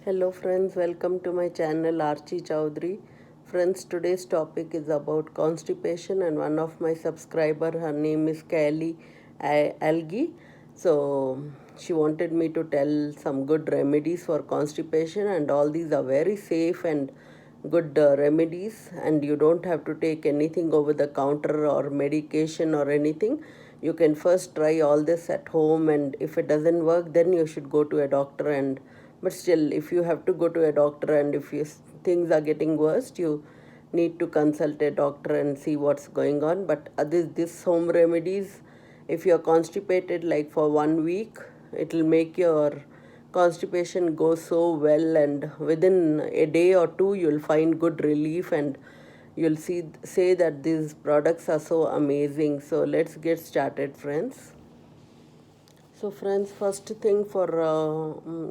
Hello friends, welcome to my channel Archie Chowdhury. Friends, today's topic is about constipation and one of my subscriber, her name is Kelly Algi. So she wanted me to tell some good remedies for constipation, and all these are very safe and good remedies, and you don't have to take anything over the counter or medication or anything. You can first try all this at home, and if it doesn't work, then you should go to a doctor. And but still, if you have to go to a doctor and if things are getting worse, you need to consult a doctor and see what's going on. But this home remedies, if you're constipated like for 1 week, it will make your constipation go so well, and within a day or two you'll find good relief, and you'll say that these products are so amazing. So let's get started, friends. So friends, first thing for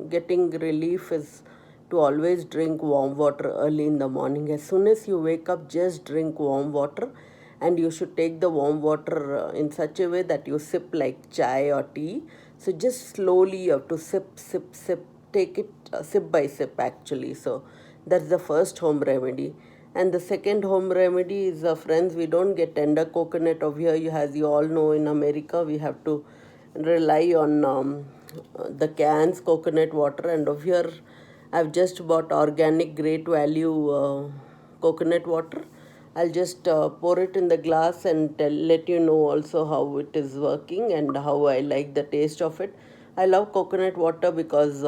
getting relief is to always drink warm water early in the morning. As soon as you wake up, just drink warm water, and you should take the warm water in such a way that you sip like chai or tea. So just slowly you have to sip, take it sip by sip actually. So that's the first home remedy. And the second home remedy is, friends, we don't get tender coconut over here. As you all know, in America, we have to rely on the cans coconut water, and over here I've just bought organic great value coconut water. I'll just pour it in the glass and let you know also how it is working and how I like the taste of it. I love coconut water because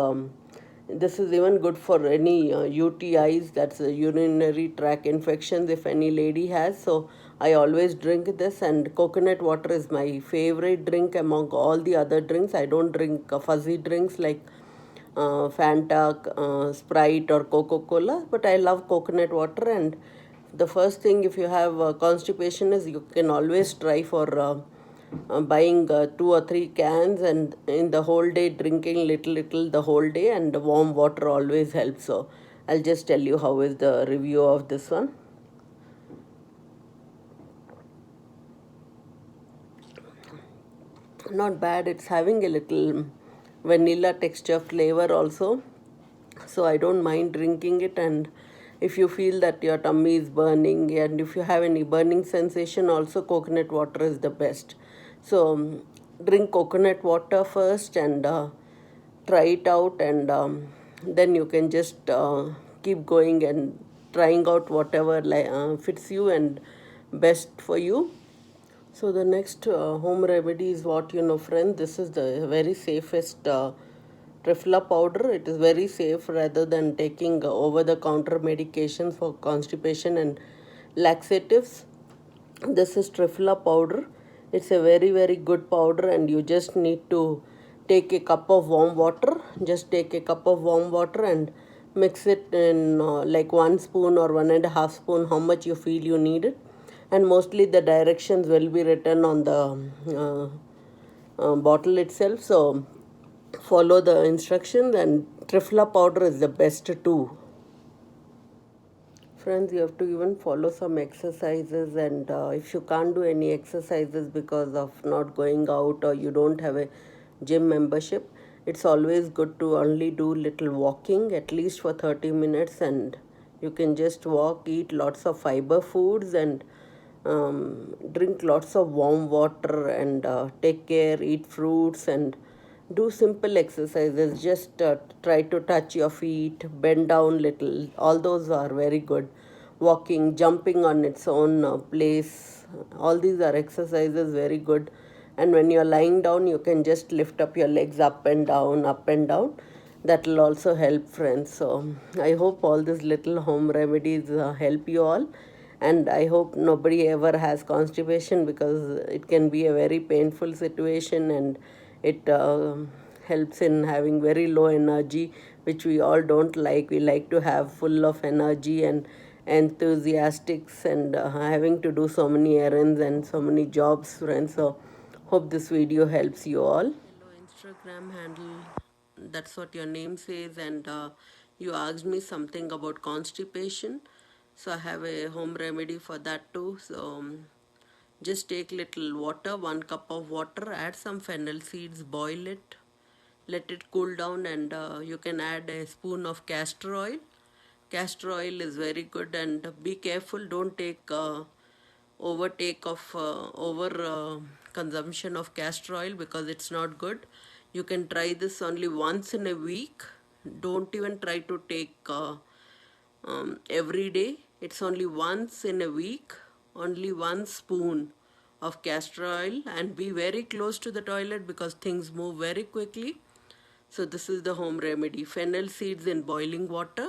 this is even good for any UTIs, that's urinary tract infections, if any lady has. So I always drink this, and coconut water is my favorite drink among all the other drinks. I don't drink fuzzy drinks like Fanta, Sprite, or Coca Cola, but I love coconut water. And the first thing, if you have constipation, is you can always try for buying 2 or 3 cans, and in the whole day drinking little the whole day, and warm water always helps. So I'll just tell you how is the review of this one. Not bad, it's having a little vanilla texture flavor also, so I don't mind drinking it. And if you feel that your tummy is burning, and if you have any burning sensation also, coconut water is the best. So drink coconut water first, and try it out, and then you can just keep going and trying out whatever fits you and best for you. So the next home remedy is what, friend. This is the very safest Trifla powder. It is very safe rather than taking over-the-counter medications for constipation and laxatives. This is Trifla powder. It's a very good powder, and you just need to take a cup of warm water. Just take a cup of warm water and mix it in like 1 spoon or 1.5 spoon, how much you feel you need it. And mostly the directions will be written on the bottle itself. So follow the instructions, and Trifla powder is the best too. Friends, you have to even follow some exercises, and if you can't do any exercises because of not going out, or you don't have a gym membership, it's always good to only do little walking at least for 30 minutes. And you can just walk, eat lots of fiber foods, and drink lots of warm water, and take care, eat fruits, and do simple exercises. Just try to touch your feet, bend down little. All those are very good. Walking, jumping on its own place. All these are exercises very good. And when you're lying down, you can just lift up your legs up and down, up and down. That will also help, friends. So I hope all these little home remedies help you all. And I hope nobody ever has constipation, because it can be a very painful situation, and it helps in having very low energy, which we all don't like. We like to have full of energy and enthusiastics, and having to do so many errands and so many jobs, friends. So hope this video helps you all. Hello, Instagram handle, that's what your name says, and you asked me something about constipation. So I have a home remedy for that too. So just take little water, 1 cup of water, add some fennel seeds, boil it, let it cool down, and you can add a spoon of castor oil. Castor oil is very good, and be careful, don't take overtake of over consumption of castor oil, because it's not good. You can try this only once in a week. Don't even try to take every day. It's only once in a week, only 1 spoon of castor oil, and be very close to the toilet because things move very quickly. So this is the home remedy: fennel seeds in boiling water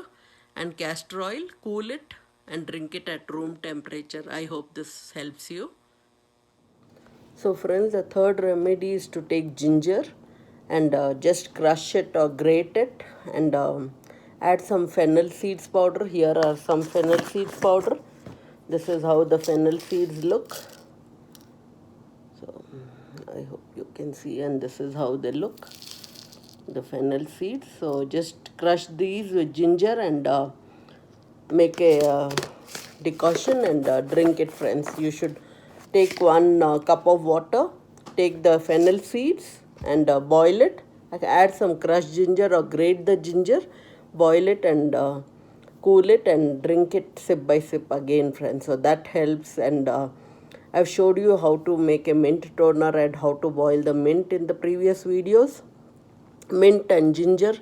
and castor oil. Cool it and drink it at room temperature. I hope this helps you. So friends, the third remedy is to take ginger and just crush it or grate it, and add some fennel seeds powder. Here are some fennel seeds powder. This is how the fennel seeds look. So I hope you can see, and this is how they look, the fennel seeds. So just crush these with ginger and make a decoction and drink it, friends. You should take 1 cup of water, take the fennel seeds and boil it. Add some crushed ginger or grate the ginger, boil it and cool it and drink it sip by sip again, friends. So that helps. And I've showed you how to make a mint toner and how to boil the mint in the previous videos. Mint and ginger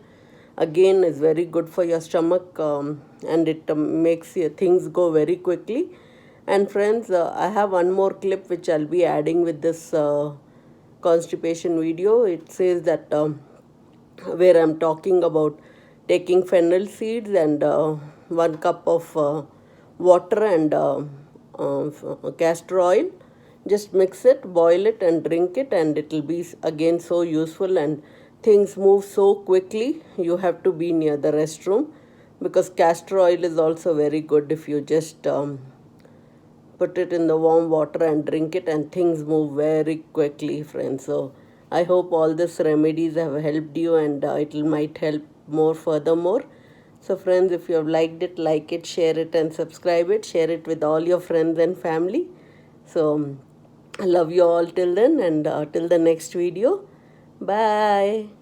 again is very good for your stomach, and it makes your things go very quickly. And friends, I have one more clip which I'll be adding with this constipation video. It says that where I'm talking about taking fennel seeds and 1 cup of water and castor oil. Just mix it, boil it and drink it, and it will be again so useful, and things move so quickly. You have to be near the restroom, because castor oil is also very good if you just put it in the warm water and drink it, and things move very quickly, friends. So I hope all these remedies have helped you, and it might help more furthermore. So friends, if you have liked it, like it, share it and subscribe it. Share it with all your friends and family. So I love you all till then, and till the next video. Bye.